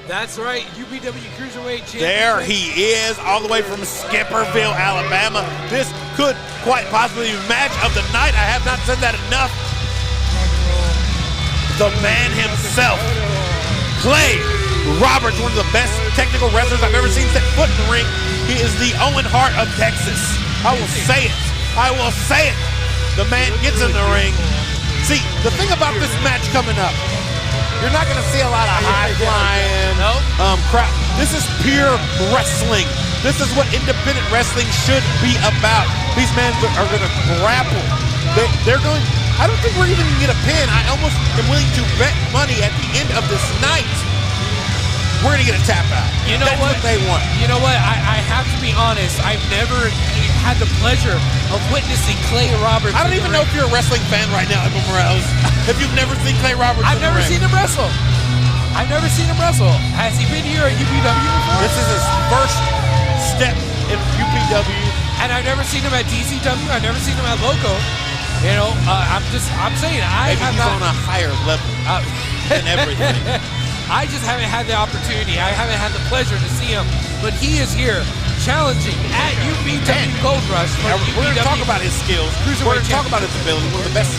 That's right, UPW Cruiserweight Championship. There he is, all the way from Skipperville, Alabama. This could quite possibly be match of the night. I have not said that enough. The man himself, Clay Roberts, one of the best technical wrestlers I've ever seen set foot in the ring. He is the Owen Hart of Texas. I will say it. I will say it. The man gets in the ring. See, the thing about this match coming up, you're not going to see a lot of high-flying crap. This is pure wrestling. This is what independent wrestling should be about. These men are going to grapple. They're going. I don't think we're even going to get a pin. I almost am willing to bet money at the end of this night we're going to get a tap out. You know what they want. You know what? I have to be honest. I've never had the pleasure of witnessing Clay Roberts. I don't even know if you're a wrestling fan right now, Edwin Morales. If you've never seen Clay Roberts I've never seen him wrestle. I've never seen him wrestle. Has he been here at UPW before? This is his first step in UPW. And I've never seen him at DCW. I've never seen him at Loco. You know, I'm saying Maybe he's on a higher level than everything. I just haven't had the opportunity. I haven't had the pleasure to see him. But he is here challenging at UPW Gold Rush. We're going to talk about his skills. We're going to talk about his ability. One of the best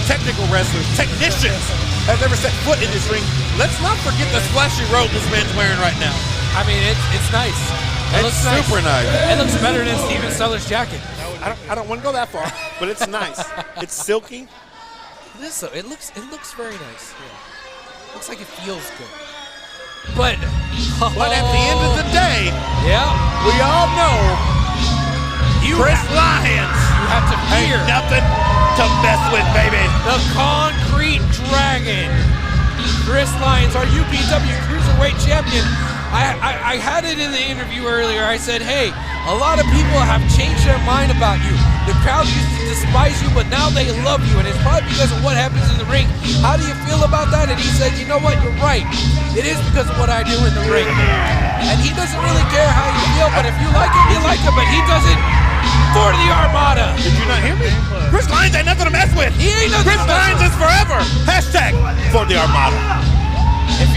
technical wrestlers, technicians, has ever set foot in this ring. Let's not forget the splashy robe this man's wearing right now. I mean, it's nice. It looks super nice. It looks better than Steven Steller's jacket. I don't want to go that far, but it's nice. It's silky. It looks very nice. Yeah. Looks like it feels good. But at the end of the day, we all know Chris Lyons you have to fear ain't nothing to mess with, baby. The Concrete Dragon. Chris Lyons, our UPW Cruiserweight Champion. I had it in the interview earlier. I said, hey, a lot of people have changed their mind about you. The crowd used to despise you, but now they love you, and it's probably because of what happens in the ring. How do you feel about that? And he said, you know what, you're right. It is because of what I do in the ring. And he doesn't really care how you feel, but if you like him, you like him, but he does it for the Armada. Did you not hear me? Chris Lyons ain't nothing to mess with. He ain't nothing Chris Lyons is forever. Hashtag for the Armada. If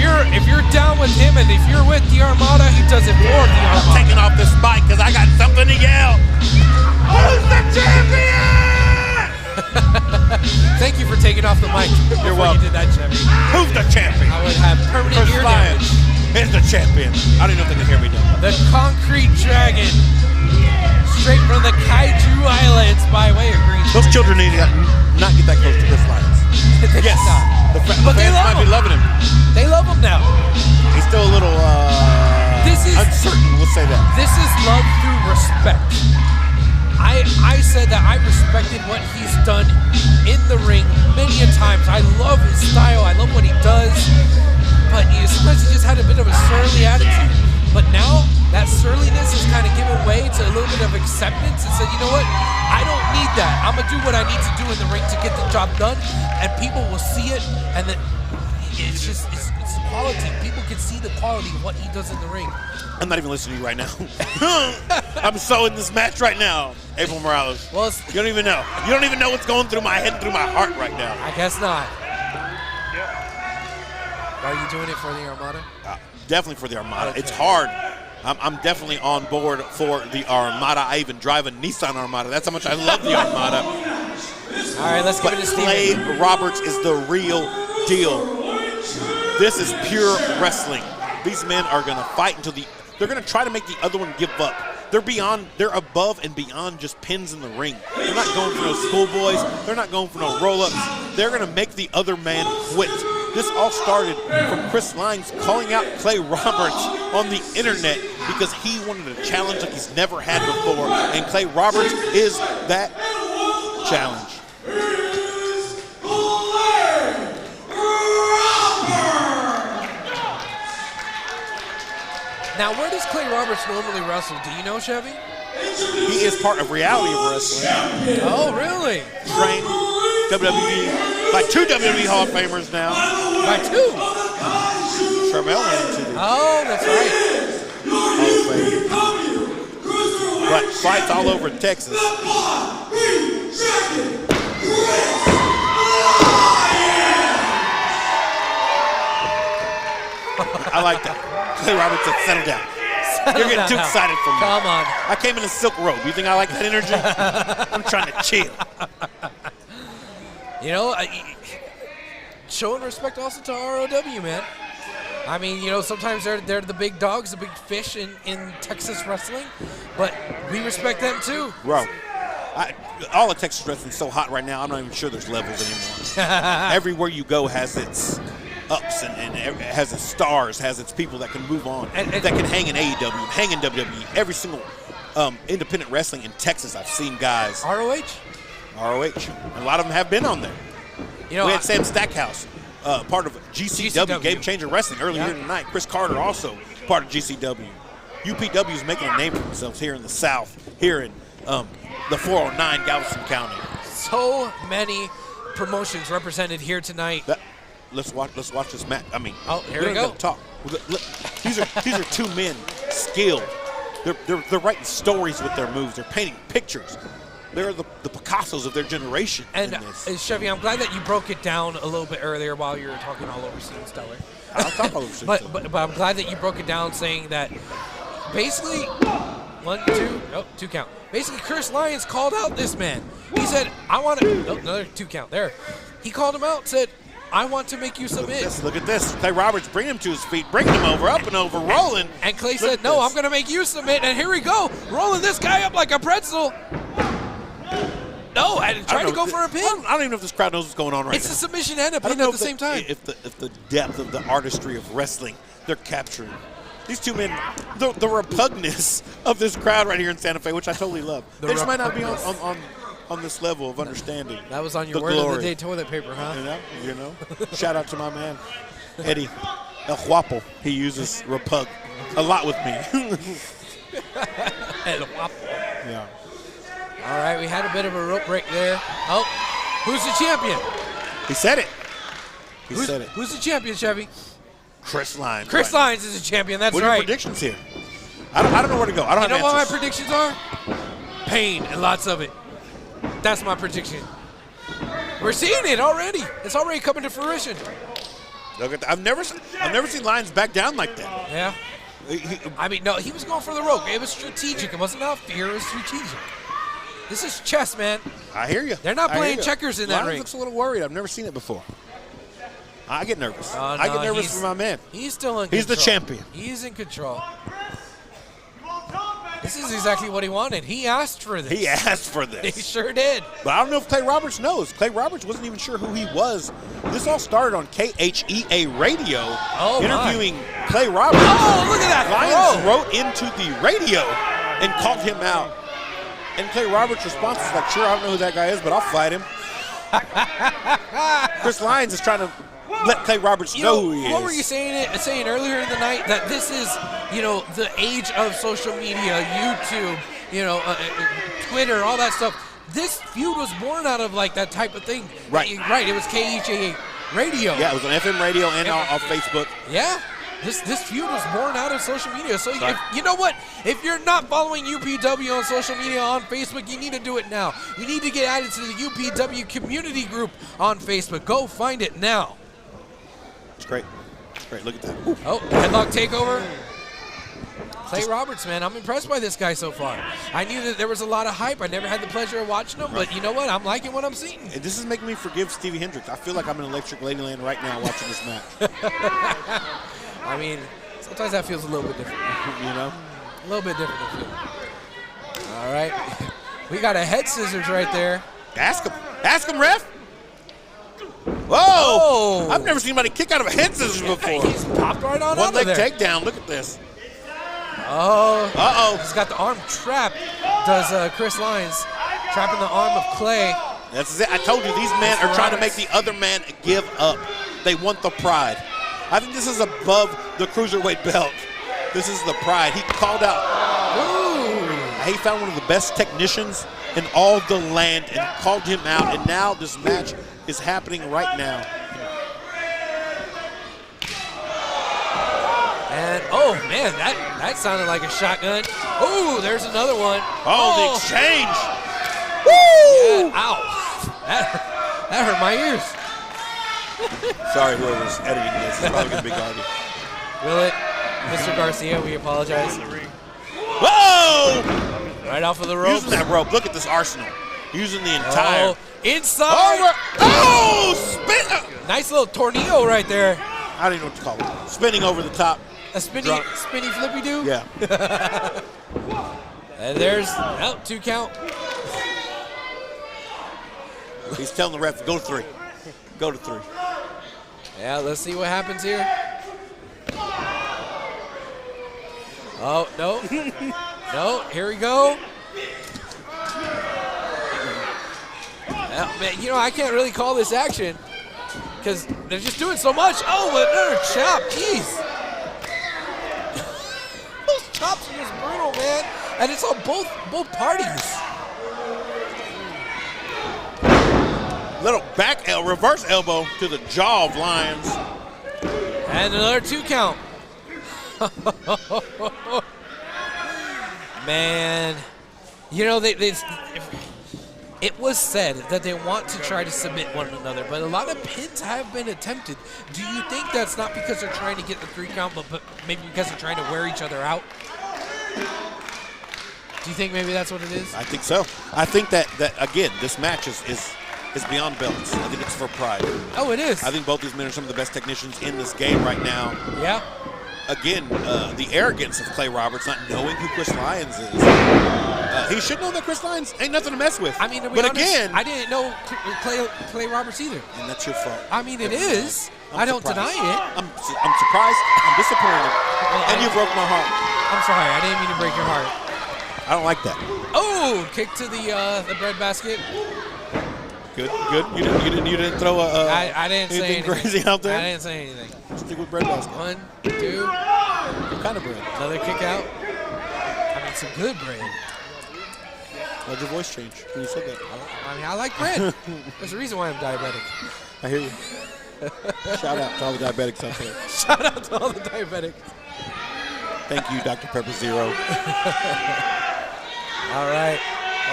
you're down with him and if you're with the Armada, he does it for the Armada. I'm taking off this mic because I got something to yell. Who's the champion? Thank you for taking off the mic. You're welcome. You did that, Chevy. Who's the champion? I would have permanent Chris ear Lyons damage. is the champion. I don't even know if they can hear me now. The Concrete Dragon, straight from the Kaiju Islands by way of Green. Those children need to not get that close to Chris Lyons. Yes. The fans might be loving him. They love him now. He's still a little uncertain, we'll say that. This is love through respect. I said that I respected what he's done in the ring many a times. I love his style. I love what he does. But sometimes he just had a bit of a surly attitude. But now that surliness is kind of given way to a little bit of acceptance and said, you know what? I don't need that. I'm going to do what I need to do in the ring to get the job done. And people will see it. And then it's quality. People can see the quality of what he does in the ring. I'm not even listening to you right now. I'm so in this match right now, April Morales. Well, you don't even know. You don't even know what's going through my head and through my heart right now. I guess not. Are you doing it for the Armada? Definitely for the Armada. Okay. It's hard. I'm definitely on board for the Armada. I even drive a Nissan Armada. That's how much I love the Armada. All right, let's give it to Steven. Clay Roberts is the real deal. This is pure wrestling. These men are going to fight until they're going to try to make the other one give up. They're above and beyond just pins in the ring. They're not going for no schoolboys. They're not going for no roll-ups. They're going to make the other man quit. This all started from Chris Lyons calling out Clay Roberts on the internet because he wanted a challenge like he's never had before, and Clay Roberts is that challenge. Now, where does Clay Roberts normally wrestle? Do you know, Chevy? He is part of Reality of Wrestling. Oh, really? Trained WWE, by 2 WWE Hall of Famers now. By 2? Charmel went into the Oh, that's right. Hall of Fame. But fights all over Texas. I like that. Clay Roberts said, settle down. You're getting too excited for me. Come on. I came in a silk robe. You think I like that energy? I'm trying to chill. You know, showing respect also to ROW, man. I mean, you know, sometimes they're the big dogs, the big fish in Texas wrestling, but we respect them too. Bro, all of Texas wrestling is so hot right now, I'm not even sure there's levels anymore. Everywhere you go has its ups and has its stars, has its people that can move on, that can hang in AEW, hang in WWE. Every single independent wrestling in Texas, I've seen guys. ROH? ROH. A lot of them have been on there. You know, we had Sam Stackhouse, part of GCW, Game Changer Wrestling, earlier tonight. Chris Carter, also part of GCW. UPW is making a name for themselves here in the South, here in the 409 Galveston County. So many promotions represented here tonight. Let's watch this match. I mean, here we go. Talk. These are two men skilled. They're writing stories with their moves. They're painting pictures. They're the Picassos of their generation. And Chevy, I'm glad that you broke it down a little bit earlier while you were talking all over Steven Stellar. I'll talk all over Steven Stellar. But I'm glad that you broke it down, saying that basically two count. Basically, Chris Lyons called out this man. He said, "I want to." Another 2 count there. He called him out, said, "I want to make you submit." Look at this. Clay Roberts bring him to his feet, bringing him over, up and over, rolling. And Clay said, "No, I'm going to make you submit." And here we go, rolling this guy up like a pretzel. No, and trying to go for a pin. I don't even know if this crowd knows what's going on right now. It's a submission and a pin at the same time. If the depth of the artistry of wrestling they're capturing. These two men, the repugnance of this crowd right here in Santa Fe, which I totally love. They just might not be on this level of understanding. That was on your word of the day toilet paper, huh? You know. Shout out to my man, Eddie El Guapo. He uses repug a lot with me. El Guapo. Yeah. All right, we had a bit of a rope break there. Oh, who's the champion? He said it. He said it. Who's the champion, Chevy? Chris Lyons. Chris Lyons is the champion. That's what right. What are your predictions here? I don't know where to go. I don't have answers. You know what my predictions are? Pain and lots of it. That's my prediction. We're seeing it already. It's already coming to fruition. Look at that. I've never seen Lyons back down like that. Yeah. I mean, no, he was going for the rope. It was strategic. It wasn't out fear. It was strategic. This is chess, man. I hear you. They're not playing checkers in that ring. Lyons looks a little worried. I've never seen it before. I get nervous. No, I get nervous for my man. He's still in control. He's the champion. He's in control. This is exactly what he wanted. He asked for this. He asked for this. He sure did. But I don't know if Clay Roberts knows. Clay Roberts wasn't even sure who he was. This all started on KHEA radio, interviewing Clay Roberts. Oh, look at that. Lyons wrote into the radio and called him out. And Clay Roberts' response was like, sure, I don't know who that guy is, but I'll fight him. Chris Lyons is trying to let Clay Roberts know who he is. What were you saying earlier in the night? That this is, the age of social media, YouTube, Twitter, all that stuff. This feud was born out of like that type of thing. Right. Right. It was KHA radio. Yeah, it was on FM radio and on Facebook. Yeah. This feud was born out of social media. So you know what? If you're not following UPW on social media on Facebook, you need to do it now. You need to get added to the UPW community group on Facebook. Go find it now. It's great. It's great. Look at that. Ooh. Oh, headlock takeover. Clay Roberts, man, I'm impressed by this guy so far. I knew that there was a lot of hype. I never had the pleasure of watching him, but you know what? I'm liking what I'm seeing. And this is making me forgive Stevie Hendricks. I feel like I'm in Electric Ladyland right now watching this match. I mean, sometimes that feels a little bit different. A little bit different. All right. We got a head scissors right there. Ask him. Ask him, ref. Whoa! Oh. I've never seen anybody kick out of a head scissors before. He's popped right on One leg there. takedown. Look at this. Oh. Uh-oh. He's got the arm trapped. Does Chris Lyons trapping the arm of Clay. That's it. I told you, these men are trying to make the other man give up. They want the pride. I think this is above the cruiserweight belt. This is the pride. He called out. Ooh. He found one of the best technicians in all the land and called him out. And now this match is happening right now. And, oh, man, that sounded like a shotgun. Oh, there's another one. Oh, the exchange. Woo! Yeah, ow. That hurt my ears. Sorry, whoever's editing this. It's probably going to be garbage. Will it? Mr. Garcia, we apologize. Whoa! Right off of the ropes. Using that rope. Look at this arsenal. Using the entire. Oh, inside. Over. Oh, spin. Nice little tornado right there. I don't even know what to call it. Spinning over the top. A spinny flippy do. Yeah. And there's 2 count. He's telling the ref, go to 3. Go to 3. Yeah, let's see what happens here. Oh, no. No, here we go. Man, you know, I can't really call this action because they're just doing so much. Oh, another chop. Jeez. Those chops are just brutal, man. And it's on both parties. Little reverse elbow to the jaw of Lyons. And another 2 count. Man, you know, it was said that they want to try to submit one another, but a lot of pins have been attempted. Do you think that's not because they're trying to get the 3 count, but maybe because they're trying to wear each other out? Do you think maybe that's what it is? I think so. I think that again, this match is beyond belts. I think it's for pride. Oh, it is. I think both these men are some of the best technicians in this game right now. Yeah. Again, the arrogance of Clay Roberts not knowing who Chris Lyons is. He should know that Chris Lyons ain't nothing to mess with. I mean, but again, I didn't know Clay Roberts either. And that's your fault. I mean, it is. I don't deny it. I'm surprised. I'm disappointed. And you broke my heart. I'm sorry. I didn't mean to break your heart. I don't like that. Oh, kick to the bread basket. Good. You didn't throw I didn't say anything crazy out there. I didn't say anything. Stick with bread basket. 1, 2. What kind of bread? Another kick out. I mean, some good bread. Why'd your voice change when you said that? I mean, I like bread. There's a reason why I'm diabetic. I hear you. Shout out to all the diabetics out there. Shout out to all the diabetics. Thank you, Dr. Pepper Zero. All right.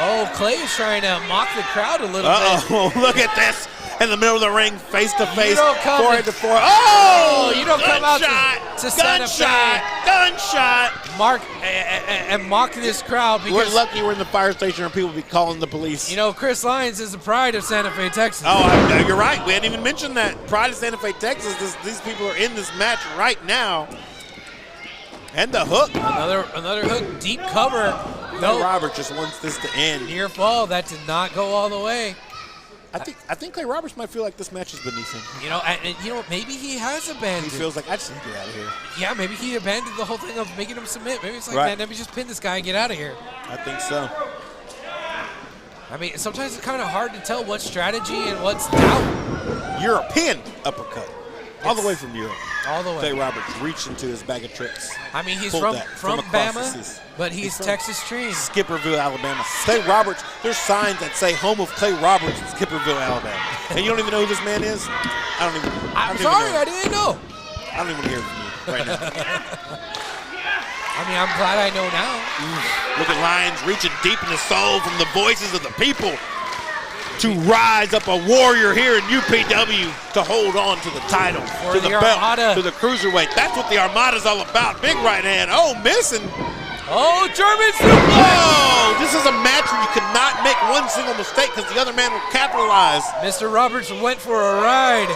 Oh, Clay is trying to mock the crowd a little bit. Oh, look at this. In the middle of the ring, face to face, forehead to forehead. Oh, you don't come out to Santa Fe. Gunshot. Mock this crowd because we're lucky we're in the fire station or people be calling the police. You know, Chris Lyons is the pride of Santa Fe, Texas. Oh, you're right. We hadn't even mentioned that. Pride of Santa Fe, Texas. These people are in this match right now. And the hook. Another hook, deep cover. No, Robert just wants this to end. Near fall. That did not go all the way. I think Clay Roberts might feel like this match is beneath him. You know, and you know, maybe he has abandoned. He feels like I just need to get out of here. Yeah, maybe he abandoned the whole thing of making him submit. Maybe it's like, man, let me just pin this guy and get out of here. I think so. I mean, sometimes it's kind of hard to tell what's strategy and what's doubt. European uppercut. All the way from Europe. All the way. Clay Roberts reached into his bag of tricks. I mean, he's from Bama, but he's Texas trained. Skipperville, Alabama. Clay Roberts, there's signs that say home of Clay Roberts in Skipperville, Alabama. And you don't even know who this man is? I'm sorry, I didn't know. I don't even want to hear from you right now. I mean, I'm glad I know now. Look at Lyons reaching deep in the soul from the voices of the people to rise up a warrior here in UPW to hold on to the title, to the belt, Armada. To the cruiserweight. That's what the Armada's all about. Big right hand. Oh, missing. Oh, German suplex. Oh, this is a match where you cannot make one single mistake because the other man will capitalize. Mr. Roberts went for a ride.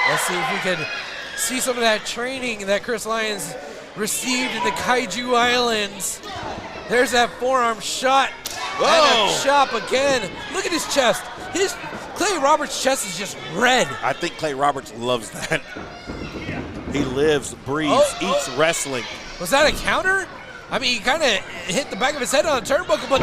Let's see if we can see some of that training that Chris Lyons received in the Kaiju Islands. There's that forearm shot. Whoa. And a chop again. Look at his chest. Clay Roberts' chest is just red. I think Clay Roberts loves that. He lives, breathes, eats wrestling. Was that a counter? I mean, he kind of hit the back of his head on a turnbuckle, but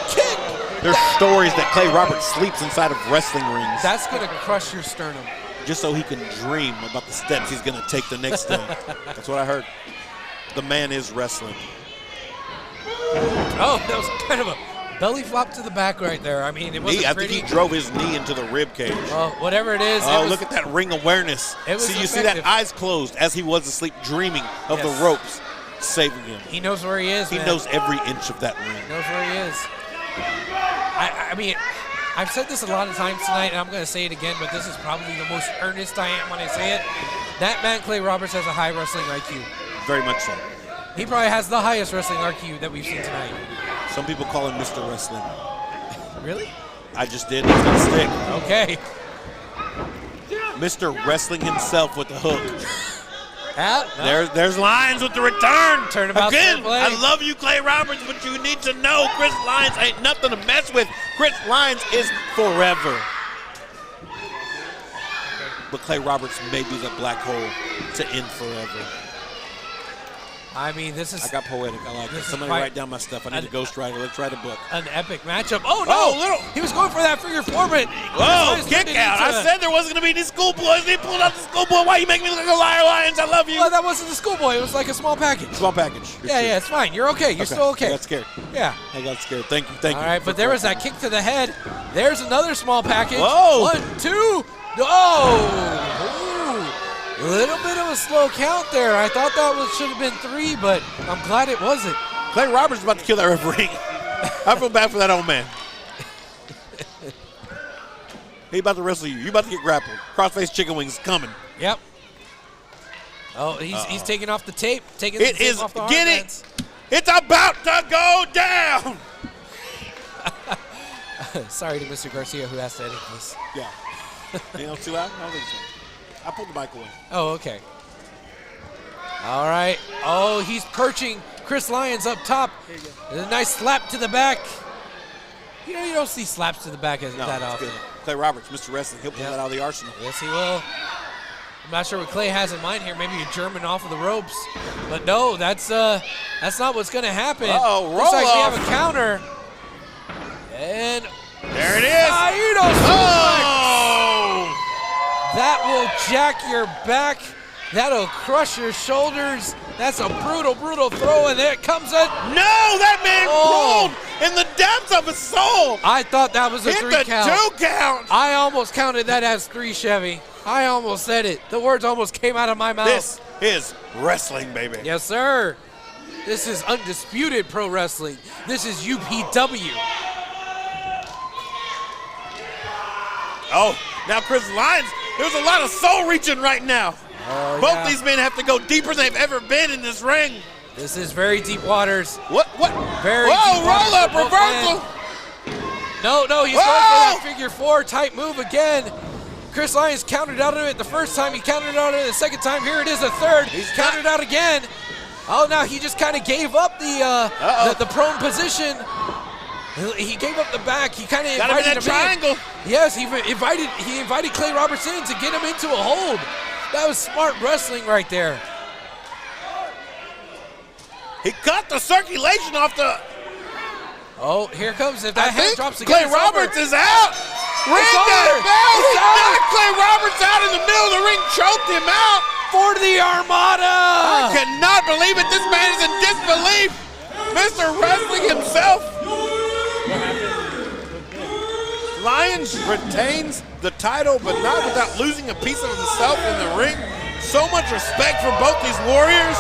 kick! There's stories that Clay Roberts sleeps inside of wrestling rings. That's going to crush your sternum. Just so he can dream about the steps he's going to take the next thing. That's what I heard. The man is wrestling. Oh, that was kind of a belly flop to the back right there. I mean, it wasn't I think he drove his knee into the rib cage. Whatever it is. Oh, look at that ring awareness. See, you see that eyes closed as he was asleep, dreaming of the ropes, saving him. He knows where he is, He knows every inch of that ring. He knows where he is. I mean, I've said this a lot of times tonight, and I'm going to say it again, but this is probably the most earnest I am when I say it. That man, Clay Roberts, has a high wrestling IQ. Very much so. He probably has the highest wrestling IQ that we've seen tonight. Some people call him Mr. Wrestling. Really? I just did. It's gonna stick. Okay. Mr. Wrestling himself with the hook. There's Lyons with the return. Turnabout again. play. I love you, Clay Roberts, but you need to know Chris Lyons ain't nothing to mess with. Chris Lyons is forever. But Clay Roberts may be the black hole to end forever. I mean, this is... I got poetic. I like it. Somebody write down my stuff. I need a ghostwriter. Let's write a book. An epic matchup. Oh, no! He was going for that figure four, but... Whoa, kick out. I said there wasn't going to be any schoolboys. They pulled out the schoolboy. Why you make me look like a liar, Lyons? I love you. Well, that wasn't the schoolboy. It was like a small package. Small package. Yeah, it's fine. You're okay. You're still okay. I got scared. Yeah. I got scared. Thank you. All right, but there was that kick to the head. There's another small package. Whoa. 1, 2. Oh! A little bit of a slow count there. I thought that should have been 3, but I'm glad it wasn't. Clay Roberts is about to kill that referee. I feel bad for that old man. He about to wrestle you. You about to get grappled. Crossface chicken wings coming. Yep. Oh, he's taking off the tape. Taking it the tape is. off the Get armbands. it. It's about to go down. Sorry to Mr. Garcia who has to edit this. Yeah. You know, 2 hours? I don't think so. I pulled the mic away. Oh, okay. All right. Oh, he's perching Chris Lyons up top. A nice slap to the back. You know, you don't see slaps to the back that often. Good. Clay Roberts, Mr. Wrestling, he'll pull that out of the arsenal. Yes, he will. I'm not sure what Clay has in mind here. Maybe a German off of the ropes. But no, that's not what's going to happen. Uh-oh, roll Looks like off. we have a counter. And there it is. Oh! That will jack your back. That'll crush your shoulders. That's a brutal, brutal throw, and there it comes a... No, that man pulled in the depths of his soul. I thought that was a Hit 3 the count. 2 count. I almost counted that as 3, Chevy. I almost said it. The words almost came out of my mouth. This is wrestling, baby. Yes, sir. This is undisputed pro wrestling. This is UPW. Oh, now Chris Lyons, there's a lot of soul reaching right now. Both these men have to go deeper than they've ever been in this ring. This is very deep waters. What? Very Whoa, deep roll up, waters. reversal. No, he's going for that figure 4 type move again. Chris Lyons countered out of it the first time. He countered out of it the second time. Here it is a third. He's countered out again. Oh, now he just kind of gave up the prone position. He gave up the back. He kind of invited him triangle. In. Yes, he invited Clay Roberts in to get him into a hold. That was smart wrestling right there. He cut the circulation off the... Oh, here comes it. That hand drops again. Clay Roberts is out. Ring that bell. He knocked Clay Roberts out in the middle of the ring, choked him out. For the Armada. I cannot believe it. This man is in disbelief. Mr. Wrestling himself. Lyons retains the title, but not without losing a piece of himself in the ring. So much respect for both these warriors.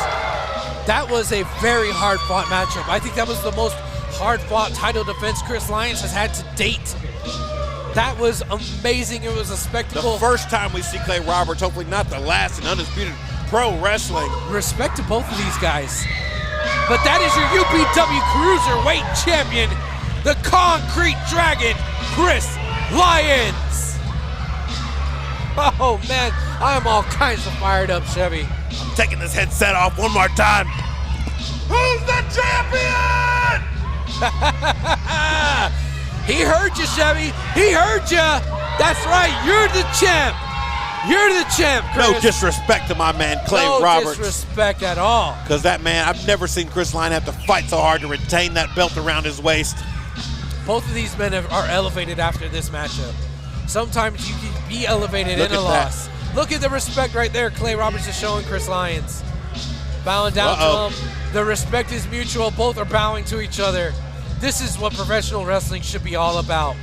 That was a very hard-fought matchup. I think that was the most hard-fought title defense Chris Lyons has had to date. That was amazing. It was a spectacle. The first time we see Clay Roberts, hopefully not the last, in undisputed pro wrestling. Respect to both of these guys. But that is your UPW Cruiserweight champion, the Concrete Dragon, Chris Lyons. Oh, man, I am all kinds of fired up, Chevy. I'm taking this headset off one more time. Who's the champion? He heard you, Chevy. He heard you. That's right. You're the champ. You're the champ, Chris. No disrespect to my man, Clay Roberts. No disrespect at all. Because that man, I've never seen Chris Lyons have to fight so hard to retain that belt around his waist. Both of these men are elevated after this matchup. Sometimes you can be elevated in a loss. Look at the respect right there Clay Roberts is showing Chris Lyons. Bowing down to him. The respect is mutual. Both are bowing to each other. This is what professional wrestling should be all about.